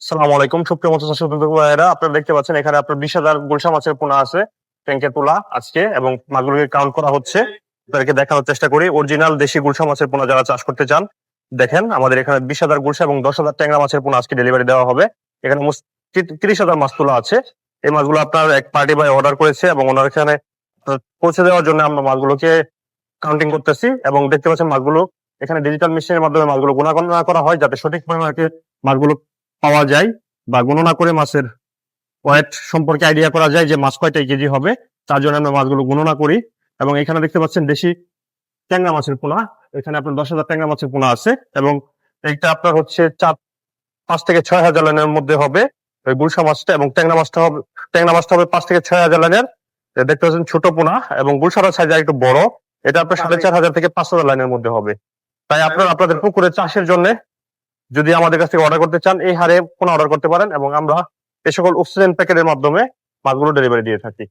সালাম আলাইকুম, সুপ্রিয় মৎস্য চাষী ভাইয়েরা, আপনারা দেখতে পাচ্ছেন এখানে আপনার 20,000 গুলশা মাছের পোনা আছে ট্যাঙ্কে তোলা আজকে, এবং মাছগুলোকে কাউন্ট করা হচ্ছে। আপনাদেরকে দেখানোর চেষ্টা করি অরিজিনাল দেশি গুলশা মাছের পোনা যারা চাষ করতে চান। দেখেন আমাদের এখানে 20,000 গুলশা এবং 10,000 ট্যাংরা মাছের পোনা আজকে ডেলিভারি দেওয়া হবে। এখানে 30,000 মাছ তোলা আছে। এই মাছগুলো আপনার এক পার্টি ভাই অর্ডার করেছে এবং ওনার এখানে পৌঁছে দেওয়ার জন্য আমরা মাছগুলোকে কাউন্টিং করতেছি। এবং দেখতে পাচ্ছেন মাছগুলো এখানে ডিজিটাল মেশিনের মাধ্যমে মাছগুলো গণনা করা হয়, যাতে সঠিক পরিমাণে মাছগুলো পাওয়া যায় বা গণনা করে মাছের ওয়েট সম্পর্কে আইডিয়া করা যায় যে মাছ কয়টা কেজি হবে। তার জন্য আমরা মাছগুলো গণনা করি। এবং এখানে দেখতে পাচ্ছেন দেশি ট্যাংরা মাছের পোনা, এখানে আপনার 10,000 ট্যাংরা মাছের পোনা আছে। এবং এইটা আপনার হচ্ছে 5 থেকে 6,000 লাইনের মধ্যে হবে ওই গুলশা মাছটা, এবং ট্যাংরা মাছটা হবে 5 থেকে 6,000 লাইনের। দেখতে পাচ্ছেন ছোট পোনা, এবং গুলশাটার সাইজ একটু বড়, এটা আপনার 4,500 থেকে 5,000 লাইনের মধ্যে হবে। তাই আপনাদের পুকুরে চাষের জন্য যদি আমাদের কাছ থেকে অর্ডার করতে চান, এই হারে পোনা অর্ডার করতে পারেন, এবং আমরা এই সকল অক্সিজেন প্যাকেটের মাধ্যমে মাছগুলো ডেলিভারি দিয়ে থাকি।